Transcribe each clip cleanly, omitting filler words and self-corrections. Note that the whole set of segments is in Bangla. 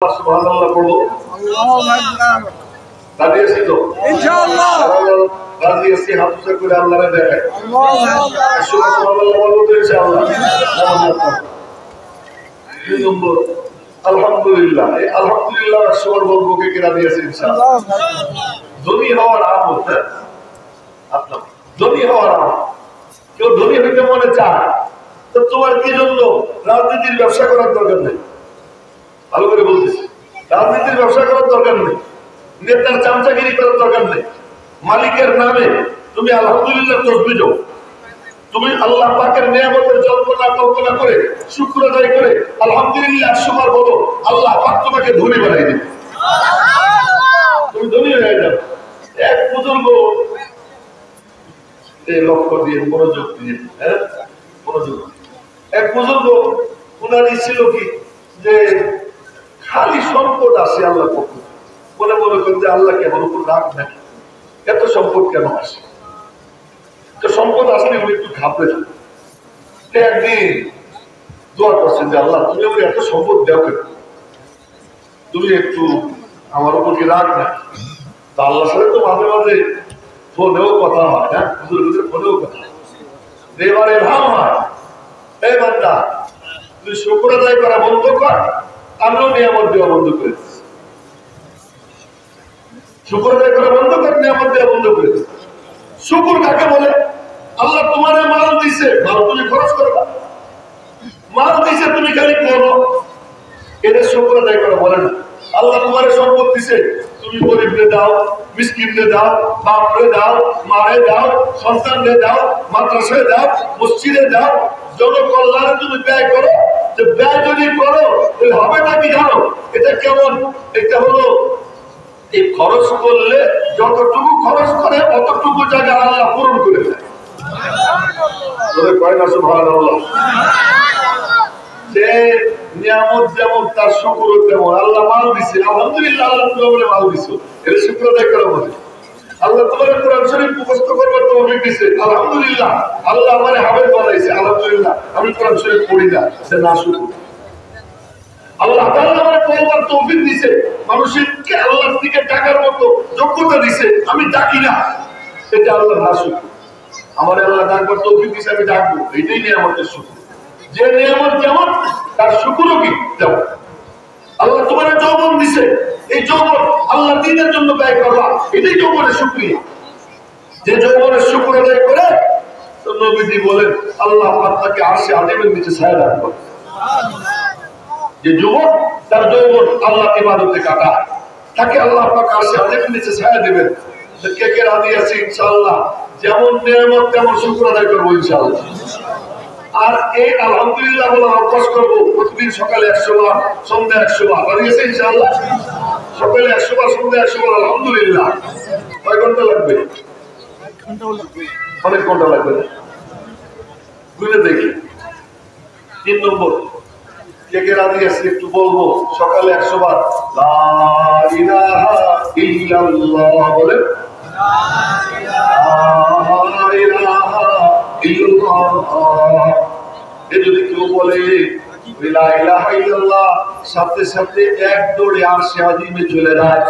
সুবহানাল্লাহ পড়ো। আল্লাহু আকবার। রাজি আছি তো? ইনশাআল্লাহ। রাজি আছি, হাত উঁচু করে আল্লাহরে দেখাই। আল্লাহু আকবার। সুবহানাল্লাহ বলবো তো ইনশাআল্লাহ। দুই নম্বর আলহামদুলিল্লাহ। এই আলহামদুলিল্লাহ একশোবার বলবো, কে রাজি আছে ইনশাআল্লাহ। ধনী হওয়ার আমল, আপনার ধনী হওয়ার আমল। কেউ ধনী হইতে মনে চায় তো তোমার কি জন্য রাজনীতির ব্যবসা করার দরকার নেই। ভালো করে বলতেছি, রাজনীতির ব্যবসা করার দরকার নেই, নেতার চামচাগিরি করার দরকার নেই। মালিকের নামে তুমি আলহামদুলিল্লাহ তসবিহ যাও, তুমি আল্লাহ পাকের নিয়ামতের কল্পনা করে শুকর আদায় করে আলহামদুলিল্লাহ 100 বার বলো, আল্লাহ পাক তোমাকে ধনী বানাই দিবে, তুমি ধনী হয়ে যাবে। এক বুজুর্গ লক্ষ্য দিয়ে মনোযোগ দিয়ে, মনোযোগ, এক বুজুর্গ ওনার ছিল কি যে খালি সম্পদ আসে আল্লাহ পক্ষ, মনে মনে করেন যে আল্লাহ কেমন উপর রাগ নাকি, এত সম্পদ কেন আসে। তো সম্পদ আসলে উনি একটু ঘাবড়ে যান। একদিন দোয়া করছেন যে আল্লাহ তুমি আমার এত সম্পদ দেও কেন, তুমি একটু আমার উপর কি রাগ নাকি। তো আল্লাহর সাথে তো মাঝে মাঝে ফোনেও কথা হয়, হ্যাঁ বুজুর্গদের ফোনেও কথা হয়, এবারে ভাব হয়, এই বান্দা তুই শুকর আদায় করা বন্ধ কর, আমিও নিয়ামত দেওয়া বন্ধ করে দিচ্ছি। শুকর আদায় করা বন্ধ কর, নিয়ামত দেওয়া বন্ধ করে দিচ্ছি। শুকর কাকে বলে? আল্লাহ তোমার মাল দিছে, মাল তুমি খরচ করো না, মাল দিছে তুমি খালি করো, এটা শুকর আদায় করা বলে না। আল্লাহ তোমার সম্পদ দিছে, তুমি গরিবরে দাও, মিসকিনরে দাও, বাপরে দাও, মারে দাও, সন্তানরে দাও, মাদ্রাসায় দাও, মসজিদে দাও, জনকল্যাণে তুমি ব্যয় করো। যে ব্যয় যদি করো তাহলে হবে নাকি জানো? এটা কেমন? এটা হলো এই খরচ করলে যতটুকু খরচ করে অতটুকু জায়গা আল্লাহ পূরণ করে দেয়। কয় না সুবহানাল্লাহ। যে নিয়ামত যেমন তার শুকর তেমন। আল্লাহ মাল দিছে, আলহামদুলিল্লাহ, আল্লাহ তোমার মাল দিছো, এটা শুকর আদায় করা বলে। আল্লাহ তোমার কোরআন শরীফ মুখস্থ করবার তৌফিক দিছে, আলহামদুলিল্লাহ। আল্লাহ আমারে হাফেজ বানাইছে, আলহামদুলিল্লাহ, আমি কোরআন শরীফ পড়ি না, সে না শুকর। আল্লাহ তাআলা আমারে পড়বার তৌফিক দিছে, মানুষকে আল্লাহর দিকে ডাকার মতো যোগ্যতা দিছে, আমি ডাকি না, এটা আল্লাহর না শুকর। আমারে আল্লাহ ডাকবার তৌফিক দিছে, আমি ডাকবো, এটাই নিয়ামতের শুকর। যে নিয়ামত যেমন তার শুকরও কি যেমন। আল্লাহ তোমার যৌবন দিছে, এই যৌবন আল্লাহ দ্বীনের জন্য ব্যয় করবা, এটাই যৌবনের শুকরিয়া। যে যৌবনের শুকর আদায় করে তো নবীজি বলেন আল্লাহ আপনাকে আরশে আজিমের নিচে ছায়া দান করে। যে যুবক তার যৌবন আল্লাহ ইবাদতে কাটায়, তাকে আল্লাহ পাক আরশে আজিমের নিচে ছায়া দিবেন। কে কে রাজি আছে ইনশাআল্লাহ? যেমন নিয়ামত তেমন শুকর আদায় করবো ইনশাআল্লাহ। আর এই আলহামদুলিল্লাহ বলা অভ্যাস করবো প্রতিদিন, সকালে 100 বার, সন্ধ্যা 100 বার। রাজি আছে ইনশাআল্লাহ? সকালে 100 বার, সন্ধ্যা 100 বার আলহামদুলিল্লাহ। কয় ঘন্টা লাগবে? অনেক ঘন্টা লাগবে, বুঝলে দেখি। 3 নম্বর, কে কে রাজি আছে একটু বলবো, সকালে 100 বার লা ইলাহা ইল্লাল্লাহ বলে। যদি কেউ বলে লা ইলাহা ইল্লাল্লাহ, সাথে সাথে এক দৌড়ে আরশে আজিমে চলে যায়।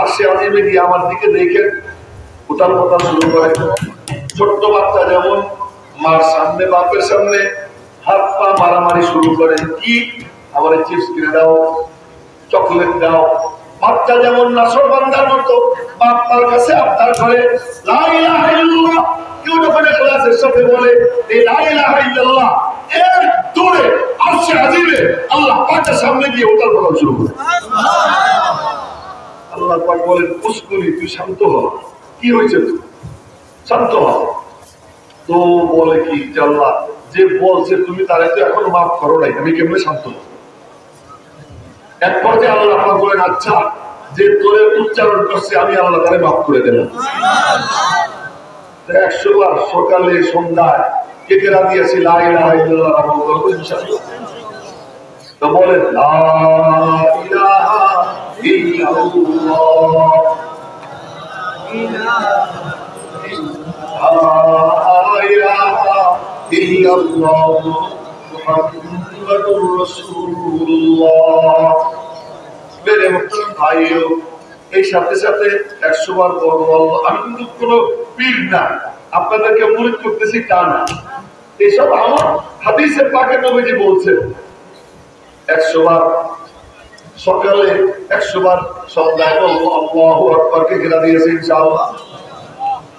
আরশে আজিমে গিয়ে আমার দিকে দেখে উঠার কথা শুরু করে। ছোট্ট বাচ্চা যেমন মার সামনে, বাপের সামনে হাত পা মারামারি শুরু করে, কি আমার চিপস কিনে দাও, চকলেট দাও। বাচ্চা যেমন নাশরবান্দার মতো বাপ তার কাছে আবদার করে লা ইলাহা ইল্লাল্লাহ। কেউ যখন ইখলাসের সাথে বলে এই লা ইলাহা ইল্লাল্লাহ, এর দৌড়ে আরশে আজিমে আল্লাহ পাকের সামনে গিয়ে ওঠার কথা শুরু করে। আল্লাহ পাক বলেন উসকুনি, তুই শান্ত হ। কি হয়েছে? তুই শান্ত হ। তো বলে কি আল্লাহ যে বলছে তুমি তারে তো এখন মাফ করো নাই, আমি কেমনে শান্ত হব? এক পর্যায়ে আল্লাহ পাক বলেন আচ্ছা, যে তোরে উচ্চারণ করছে আমি আল্লাহ তারে মাফ করে দিলাম। 100 বার সকালে সন্ধ্যায় কে কে রাজি আছে লা ইলাহা ইল্লাল্লাহ আমল করব ইনশাআল্লাহ? তো বলেন লা ইলাহা ইল্লাল্লাহ, লা ইলাহা ইল্লাল্লাহ মুহাম্মাদুর মুহাম্মাদুর রাসূলুল্লাহ। মেরে মুহতারাম ভাইও, এই সাথে সাথে 100 বার বলবো আল্লাহ। আমি কিন্তু কোনো পীর না, আপনাদেরকে মুরিদ করতেছি তা না। এইসব আমার হাদিসে পাকে নবীজি বলছেন। 100 বার সকালে, 100 বার সন্ধ্যায় বলবো আল্লাহু আকবার। কে ঘেরা দিয়েছে ইনশাআল্লাহ?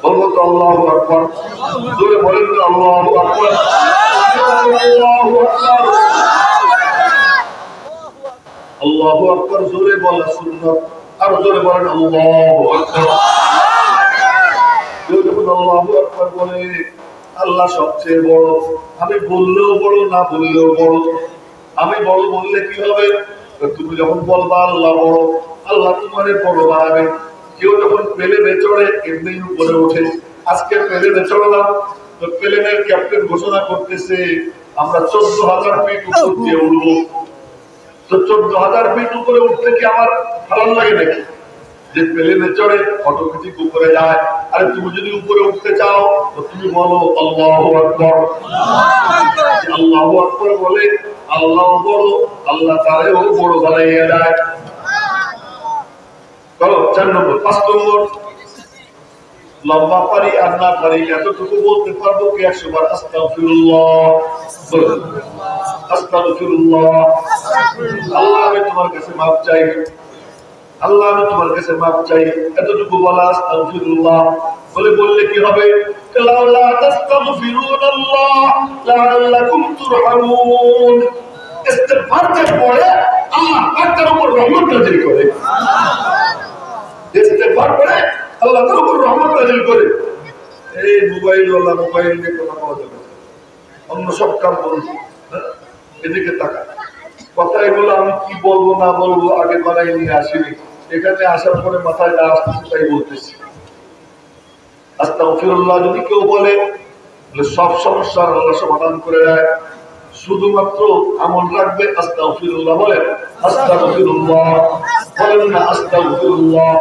বলবো তো আল্লাহু আকবার। জোরে বলেন তো আল্লাহু আকবার। আল্লাহু আকবার। আল্লাহু আকবার জোরে বলা সুন্নাত। আর জোরে বলেন আল্লাহু আকবার। যখন আল্লাহু আকবার বলে আল্লাহ সবচেয়ে বড়, আমি বললেও বড়, না বললেও বড়। আমি বড় বললে কি হবে? তুমি যখন বলবা আল্লাহ বড়, আল্লাহ তোমারে বড় বানাবে। কেউ যখন প্লেনে চড়ে এমনি উপরে ওঠে। আজকে প্লেনে চড়লাম, তো প্লেনের ক্যাপ্টেন ঘোষণা করতেছে আমরা 14,000 ফিট উপর দিয়ে উঠবো। তো 14,000 ফিট উপরে উঠতে কি আমার ভালো লাগে নাকি? যে প্লেনে চড়ে অটোমেটিক উপরে যায়। আরে তুমি যদি উপরে উঠতে চাও তো তুমি বলো আল্লাহু আকবার। আল্লাহু আকবার বলে আল্লাহ বড়, আল্লাহ তারেও বড় বানাইয়া দেয়। চলো 4 নম্বর। 5 নম্বর, লম্বা পারি আর না পারি এতটুকু বলতে পারবো কি 100 বার আস্তাগফিরুল্লাহ। আস্তাগফিরুল্লাহ। আল্লাহ আমি তোমার কাছে মাফ চাই, আল্লাহ আমি তোমার কাছে মাফ চাই। এতটুকু বলা আস্তাগফিরুল্লাহ বলে বললে কি হবে? লাউলা তাস্তাগফিরুনাল্লাহ লাআল্লাকুম তুরহামুন। ইস্তিগফার পড়ে আল্লাহ তার উপর রহমত নাযিল করে। ইস্তিগফার পড়ে আল্লাহ তার উপর রহমত নাযিল করে। এই মোবাইল ওয়ালা মোবাইল নিয়ে কথা বলা যাবে, অন্য সব কাম করুন। এদিকে তাকা। কথা এগুলো আমি কি বলবো না বলবো আগে বানাই নিয়ে আসিনি, এখানে আসার পরে মাথায় যা আসতেছে তাই বলতেছি। আস্তাগফিরুল্লাহ যদি কেউ বলে সব সমস্যার আল্লাহ সমাধান করে দেয়। শুধুমাত্র আমল রাখবে আস্তাগফিরুল্লাহ বলেন। আস্তাগফিরুল্লাহ বলেন না আস্তাগফিরুল্লাহ।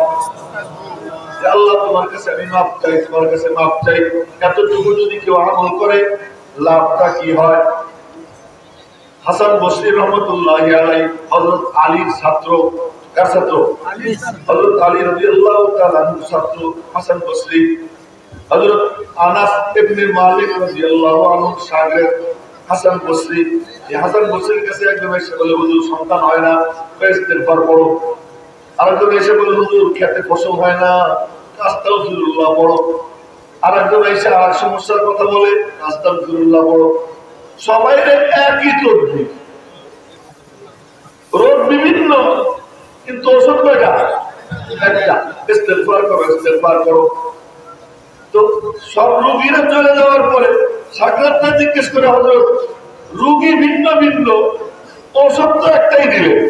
আল্লাহ তোমার কাছে আমি মাফ চাই, তোমার কাছে মাফ চাই। এতটুকু যদি কেউ আমল করে লাভটা কি হয়? হাসান বসরি রহমতুল্লাহি আলাইহি হযরত আলীর ছাত্র। কার ছাত্র? হযরত আলী রাদিয়াল্লাহু তাআলা আনহুর ছাত্র হাসান বসরি। হযরত আনাস ইবনে মালিক রাদিয়াল্লাহু আনহু শাগির্দ হাসান বসরি। এই হাসান বসরির কাছে একজন এসে বলে হুজুর সন্তান হয় না, ইস্তিগফার করো। আরেকজন এসে বলে হুজুর খেতে ফসল হয় না, আস্তাগফিরুল্লাহ পড়ো। আরেকজন এসে আর সমস্যার কথা বলে আস্তাগফিরুল্লাহ পড়ো। সবাই একই তদবির, রোগ বিভিন্ন, কিন্তু ওষুধ কয়টা? একটা। ইস্তিগফার করো, ইস্তিগফার করো। তো সব রোগীরা চলে যাওয়ার পরে সাক্ষাৎটা জিজ্ঞেস করে হযরত রোগী ভিন্ন ভিন্ন, ওষুধ তো একটাই দিলেন,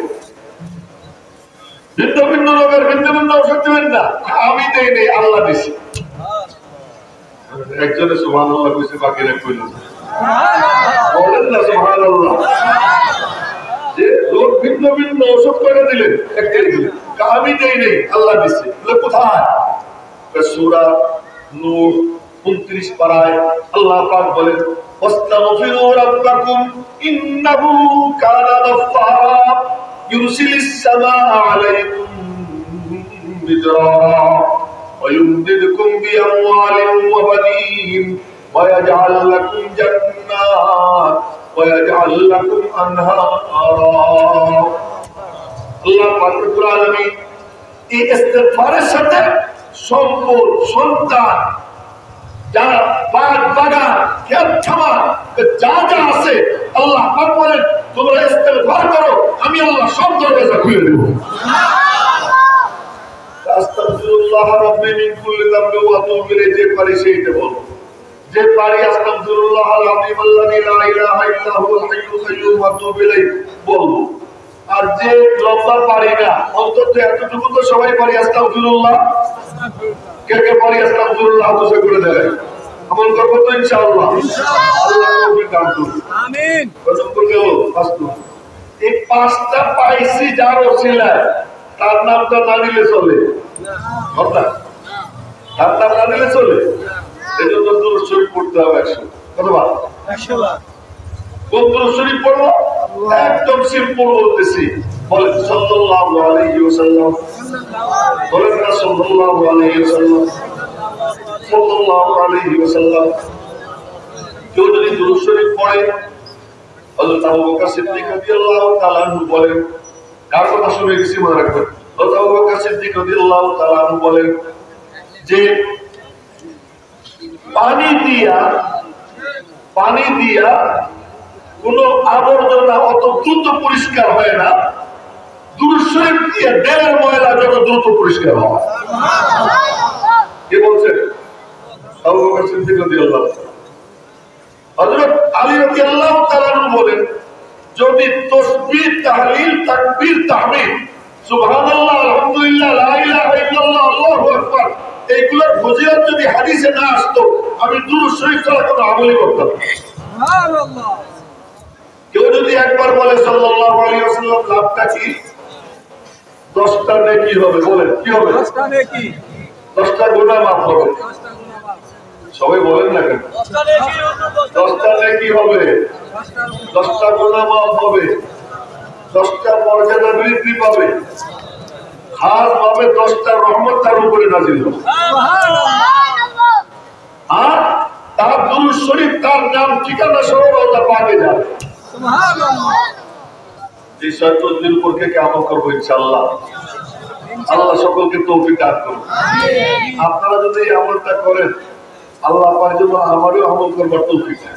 ভিন্ন ভিন্ন রোগের ভিন্ন ভিন্ন ওষুধ দিবেন না। আমি দেই নেই, আল্লাহ দিছি। একজনে সুবহানাল্লাহ কইছে, বাকিরা কইল বলেন না সুবহানাল্লাহ। যে রোগ ভিন্ন ভিন্ন ওষুধ করে দিলেন, একটাই দিলেন। আমি দেই নেই, আল্লাহ দিছে। কোথায়? সূরা নূর 29 পারায় আল্লাহ পাক বলেন ওয়াস্তাগফিরু রাব্বাকুম ইন্নাহু কানা গাফফারা ইউরসিলিস সামাআ আলাইকুম মিদরারা ওয়া ইউমদিদকুম বিআমওয়ালিন ওয়া বানিন ওয়া ইয়াজআল লাকুম জান্নাত ওয়া ইয়াজআল লাকুম আনহারা। আল্লাহ পাক রব্বুল আলামিন এই ইস্তিগফারের সাথে সম্পদ, সন্তান, যা বাগ বাগান, ক্ষেত খামার, যা যা আছে আল্লাহ পাক বলেন তোমরা ইস্তিগফার করো, আমি আল্লাহ সব দরজা খুলে দেব। আস্তাগফিরুল্লাহ রাব্বি মিন কুল্লি যামবি ওয়া আতুবু ইলাইহি। যে পারি সেইটা বলো, যে পারি আস্তাগফিরুল্লাহ আল আযীম আল্লাযী লা ইলাহা ইল্লা হুয়াল হাইয়ুল কাইয়্যুম ওয়া আতুবু ইলাইহি বলবো। আর যে লম্বা পারি না, অন্তত এতটুকু তো সবাই পারি আস্তাগফিরুল্লাহ। কে কে পারি আস্তাগফিরুল্লাহ? হাত উঁচু করে দেয়। আমল করবো তো ইনশাআল্লাহ। আল্লাহ তৌফিক দান করুন। আমিন। কত করে গেল? 5 নম্বর। এই 5টা পাইছি যার ওসিলায়, তার নামটা না নিলে চলে না। তার নাম না নিলে চলে। এজন্য দুরূদ শরীফ পড়তে হবে 100। কতবার? 100 বার। কোন দুরূদ শরীফ পড়বো? একদম সিম্পল বলতেছি, বলেন সাল্লাল্লাহু আলাইহি ওয়াসাল্লাম, বলেন না সাল্লাল্লাহু আলাইহি ওয়াসাল্লাম, সাল্লাল্লাহু আলাইহি ওয়াসাল্লাম। কেউ যদি দুরূদ শরীফ পড়ে, হযরত আবু বকর সিদ্দিক রাদিয়াল্লাহু তাআলা আনহু বলেন, কার কথা শুনে গেছি মনে রাখবেন, হযরত আবু বকর সিদ্দিক রাদিয়াল্লাহু তাআলা আনহু বলেন যে পানি দিয়া কোন আবর্জনা অত দ্রুত পরিষ্কার হয় না, দুরূদ শরীফ দিয়ে দেহের ময়লা যত দ্রুত পরিষ্কার হয়। কে বলছেন? আবু বকর সিদ্দিক রাদিয়াল্লাহু তাআলা। হযরত আলী রাদিয়াল্লাহু তাআলা বলেন, যদি তাসবিহ, তাহলিল, তাকবীর, তাহমিদ, সুবহানাল্লাহ, আলহামদুলিল্লাহ, লা ইলাহা ইল্লাল্লাহ, আল্লাহু আকবার, এইগুলোর ফজিলত যদি হাদিসে না আসতো, আমি দুরূদ শরীফ ছাড়া কোনো আমলই করতাম না। সুবহানাল্লাহ। কেউ যদি একবার বলে সাল্লাল্লাহু আলাইহি ওয়াসাল্লাম, লাভটা কি? 10টা নেকি হবে। বলেন কি হবে? 10টা নেকি, 10টা গুনাহ মাফ হবে। সবাই বলেন না কেন? 10টা নেকি হবে, 10টা গুনাহ মাফ হবে, 10টা মর্যাদা বৃদ্ধি পাবে, খাস ভাবে 10টা রহমত তার উপরে নাযিল হবে। আর তার দুরূদ শরীফ, তার নাম, ঠিকানা সহ রওজা পাকে যাবে। এই শর্তের উপর থেকে আমল করবো ইনশাআল্লাহ। আল্লাহ সকলকে তৌফিক দান করুন। আপনারা যদি এই আমলটা করেন, আল্লাহ আপনার জন্য আমারও আমল করবার তৌফিক দেন।